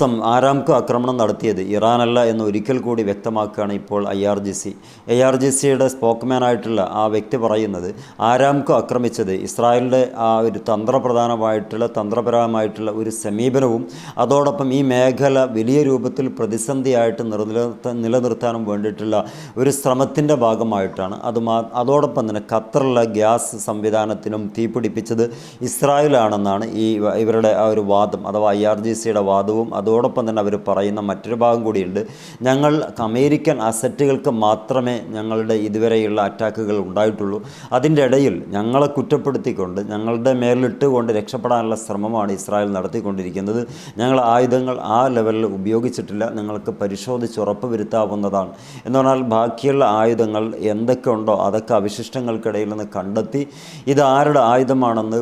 ദിവസം ആരാംകോ ആക്രമണം നടത്തിയത് ഇറാനല്ല എന്ന് ഒരിക്കൽ കൂടി വ്യക്തമാക്കുകയാണ് ഇപ്പോൾ IRGCയുടെ സ്പോക്ക്മാനായിട്ടുള്ള ആ വ്യക്തി പറയുന്നത് ആരാംകോ ആക്രമിച്ചത് ഇസ്രായേലിൻ്റെ ആ ഒരു തന്ത്രപരമായിട്ടുള്ള ഒരു സമീപനവും അതോടൊപ്പം ഈ മേഖല വലിയ രൂപത്തിൽ പ്രതിസന്ധിയായിട്ട് നിലനിർത്താനും വേണ്ടിയിട്ടുള്ള ഒരു ശ്രമത്തിൻ്റെ ഭാഗമായിട്ടാണ്. അതോടൊപ്പം തന്നെ ഖത്തറിലെ ഗ്യാസ് സംവിധാനത്തിനും തീപിടിപ്പിച്ചത് ഇസ്രായേലാണെന്നാണ് ഇവരുടെ ആ ഒരു വാദം അഥവാ IRGCയുടെ വാദവും. അതോടൊപ്പം തന്നെ അവർ പറയുന്ന മറ്റൊരു ഭാഗം കൂടിയുണ്ട്. ഞങ്ങൾ അമേരിക്കൻ അസറ്റുകൾക്ക് മാത്രമേ ഞങ്ങളുടെ ഇതുവരെയുള്ള അറ്റാക്കുകൾ ഉണ്ടായിട്ടുള്ളൂ. അതിൻ്റെ ഇടയിൽ ഞങ്ങളെ കുറ്റപ്പെടുത്തിക്കൊണ്ട് ഞങ്ങളുടെ മേലിട്ടുകൊണ്ട് രക്ഷപ്പെടാനുള്ള ശ്രമമാണ് ഇസ്രായേൽ നടത്തിക്കൊണ്ടിരിക്കുന്നത്. ഞങ്ങൾ ആയുധങ്ങൾ ആ ലെവലിൽ ഉപയോഗിച്ചിട്ടില്ല, നിങ്ങൾക്ക് പരിശോധിച്ച് ഉറപ്പ് വരുത്താവുന്നതാണ് എന്ന് പറഞ്ഞാൽ ബാക്കിയുള്ള ആയുധങ്ങൾ എന്തൊക്കെ ഉണ്ടോ അതൊക്കെ അവശിഷ്ടങ്ങൾക്കിടയിൽ നിന്ന് കണ്ടെത്തി ഇത് ആരുടെ ആയുധമാണെന്ന്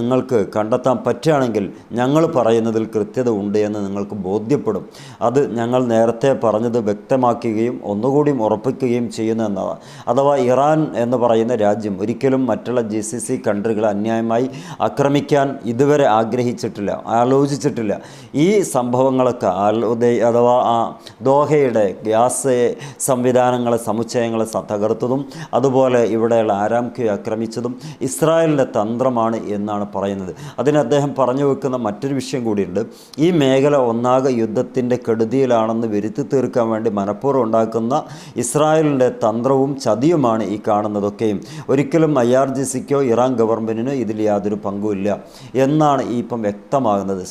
നിങ്ങൾക്ക് കണ്ടെത്താൻ പറ്റുകയാണെങ്കിൽ ഞങ്ങൾ പറയുന്നതിൽ കൃത്യത ഉണ്ട് എന്ന് നിങ്ങൾക്ക് ബോധ്യപ്പെടും. അത് ഞങ്ങൾ നേരത്തെ പറഞ്ഞത് വ്യക്തമാക്കുകയും ഒന്നുകൂടിയും ഉറപ്പിക്കുകയും ചെയ്യുന്നു എന്നതാണ്. അഥവാ ഇറാൻ എന്ന് പറയുന്ന രാജ്യം ഒരിക്കലും മറ്റുള്ള GCC കൺട്രികളെ അന്യായമായി ആക്രമിക്കാൻ ഇതുവരെ ആലോചിച്ചിട്ടില്ല. ഈ സംഭവങ്ങളൊക്കെ അഥവാ ദോഹയുടെ ഗ്യാസ് സമുച്ചയങ്ങളെ തകർത്തതും അതുപോലെ ഇവിടെയുള്ള ആരാംകോ ആക്രമിച്ചതും ഇസ്രായേലിൻ്റെ തന്ത്രമാണ് എന്നാണ് പറയുന്നത്. അതിന് അദ്ദേഹം പറഞ്ഞു വെക്കുന്ന മറ്റൊരു വിഷയം കൂടിയുണ്ട്. ഈ മേഖല ഒന്നാകെ യുദ്ധത്തിൻ്റെ കെടുതിയിലാണെന്ന് വരുത്തി തീർക്കാൻ വേണ്ടി മനഃപൂർവ്വം ഉണ്ടാക്കുന്ന ഇസ്രായേലിൻ്റെ തന്ത്രവും ചതിയുമാണ് ഈ കാണുന്നതൊക്കെയും. ഒരിക്കലും IRGCക്കോ ഇറാൻ ഗവൺമെൻറ്റിനോ ഇതിൽ യാതൊരു പങ്കുമില്ല എന്നാണ് ഇപ്പം വ്യക്തമാകുന്നത്.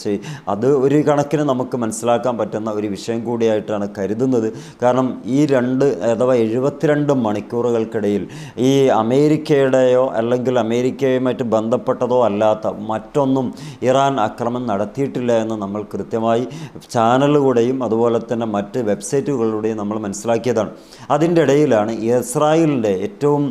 അത് ഒരു കണക്കിന് നമുക്ക് മനസ്സിലാക്കാൻ പറ്റുന്ന ഒരു വിഷയം കൂടിയായിട്ടാണ് കരുതുന്നത്. കാരണം ഈ 72 മണിക്കൂറുകൾക്കിടയിൽ ഈ അമേരിക്കയുടെയോ അല്ലെങ്കിൽ അമേരിക്കയുമായിട്ട് ബന്ധപ്പെട്ടതോ അല്ലാത്ത മറ്റൊന്നും ഇറാൻ ആക്രമണം നടത്തിയിട്ടില്ല എന്ന് നമ്മൾ കൃത്യമായി ചാനലുകളുടെയും അതുപോലെ തന്നെ മറ്റ് വെബ്സൈറ്റുകളിലൂടെയും നമ്മൾ മനസ്സിലാക്കിയതാണ്. അതിൻ്റെ ഇടയിലാണ് ഇസ്രായേലിൻ്റെ ഏറ്റവും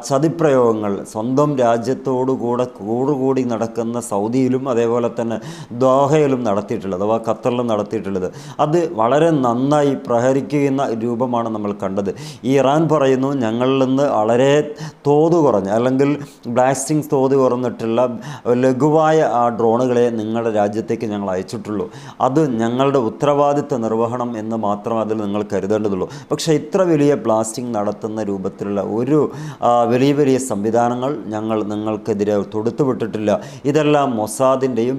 ചതിപ്രയോഗങ്ങൾ സ്വന്തം രാജ്യത്തോടുകൂടി നടക്കുന്ന സൗദിയിലും അതേപോലെ തന്നെ ദോഹയിലും നടത്തിയിട്ടുള്ളത് അഥവാ ഖത്തറിലും നടത്തിയിട്ടുള്ളത്. അത് വളരെ നന്നായി പ്രഹരിക്കുന്ന രൂപമാണ് നമ്മൾ കണ്ടത്. ഇറാൻ പറയുന്നു ഞങ്ങളിൽ നിന്ന് വളരെ തോത് കുറഞ്ഞ അല്ലെങ്കിൽ ബ്ലാസ്റ്റിംഗ് തോത് കുറഞ്ഞിട്ടുള്ള ലഘുവായ ആ ഡ്രോണുകളെ നിങ്ങളുടെ രാജ്യത്തേക്ക് ഞങ്ങൾ അയച്ചിട്ടുള്ളൂ. അത് ഞങ്ങളുടെ ഉത്തരവാദിത്വ നിർവഹണം എന്ന് മാത്രം അതിൽ നിങ്ങൾ കരുതേണ്ടതുള്ളൂ. പക്ഷേ ഇത്ര വലിയ ബ്ലാസ്റ്റിംഗ് നടത്തുന്ന രൂപത്തിലുള്ള ഒരു വലിയ സംവിധാനങ്ങൾ ഞങ്ങൾ നിങ്ങൾക്കെതിരെ തൊടുത്തുവിട്ടിട്ടില്ല. ഇതെല്ലാം മൊസാദിൻ്റെയും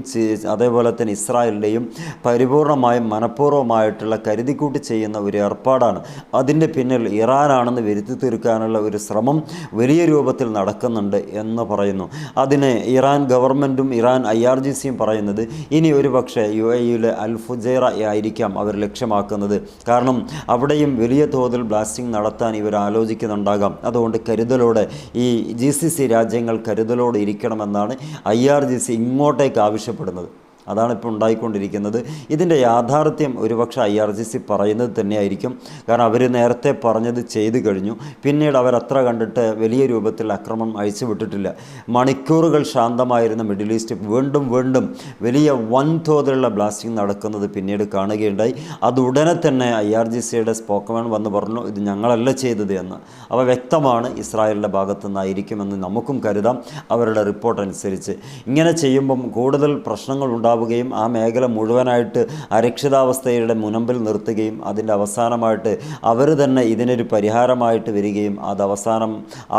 അതേപോലെ തന്നെ ഇസ്രായേലിൻ്റെയും പരിപൂർണമായും മനഃപൂർവ്വമായിട്ടുള്ള കരുതിക്കൂട്ടി ചെയ്യുന്ന ഒരു ഏർപ്പാടാണ്. അതിൻ്റെ പിന്നിൽ ഇറാനാണെന്ന് വരുത്തി തീർക്കാനുള്ള ഒരു ശ്രമം വലിയ രൂപത്തിൽ നടക്കുന്നുണ്ട് എന്ന് പറയുന്നു. അതിന് ഇറാൻ ഗവൺമെൻറ്റും ഇറാൻ IRGCയും പറയുന്നത് ഇനി ഒരു പക്ഷേ UAEയിലെ അൽ-ഫുജൈറ ആയിരിക്കാം അവർ ലക്ഷ്യമാക്കുന്നത്. കാരണം അവിടെയും വലിയ തോതിൽ ബ്ലാസ്റ്റിംഗ് നടത്താൻ ഇവർ ആലോചിക്കുന്നുണ്ടാകാം. അതുകൊണ്ട് കരുതലോടെ ഈ GCC രാജ്യങ്ങൾ കരുതലോടെ ഇരിക്കണമെന്നാണ് IRGC ഇങ്ങോട്ടേക്ക് ആവശ്യപ്പെടുന്നത്. അതാണ് ഇപ്പോൾ ഉണ്ടായിക്കൊണ്ടിരിക്കുന്നത്. ഇതിൻ്റെ യാഥാർത്ഥ്യം ഒരുപക്ഷെ IRGC പറയുന്നത് തന്നെയായിരിക്കും. കാരണം അവർ നേരത്തെ പറഞ്ഞത് ചെയ്തു കഴിഞ്ഞു. പിന്നീട് അവരത്ര കണ്ടിട്ട് വലിയ രൂപത്തിൽ ആക്രമണം അഴിച്ചുവിട്ടിട്ടില്ല. മണിക്കൂറുകൾ ശാന്തമായിരുന്ന മിഡിൽ ഈസ്റ്റ് വീണ്ടും വലിയ വൻതോതിലുള്ള ബ്ലാസ്റ്റിംഗ് നടക്കുന്നത് പിന്നീട് കാണുകയുണ്ടായി. അത് ഉടനെ തന്നെ IRGCയുടെ സ്പോക്ക്മാൻ വന്ന് പറഞ്ഞു ഇത് ഞങ്ങളല്ല ചെയ്തത് എന്ന്. അവ വ്യക്തമാണ് ഇസ്രായേലിൻ്റെ ഭാഗത്തു നിന്നായിരിക്കുമെന്ന് നമുക്കും കരുതാം അവരുടെ റിപ്പോർട്ട് അനുസരിച്ച്. ഇങ്ങനെ ചെയ്യുമ്പം കൂടുതൽ പ്രശ്നങ്ങൾ ഉണ്ടാവുകയും ആ മേഖല മുഴുവനായിട്ട് അരക്ഷിതാവസ്ഥയുടെ മുനമ്പിൽ നിർത്തുകയും അതിൻ്റെ അവസാനമായിട്ട് അവർ തന്നെ ഇതിനൊരു പരിഹാരമായിട്ട് വരികയും അത് അവസാനം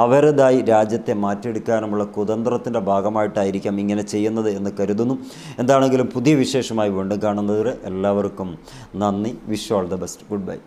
അവരുതായി രാജ്യത്തെ മാറ്റിയെടുക്കാനുമുള്ള കുതന്ത്രത്തിൻ്റെ ഭാഗമായിട്ടായിരിക്കാം ഇങ്ങനെ ചെയ്യുന്നത് എന്ന് കരുതുന്നു. എന്താണെങ്കിലും പുതിയ വിശേഷമായി വീണ്ടും കാണുന്നതുവരെ എല്ലാവർക്കും നന്ദി. Wish all the best. Good bye.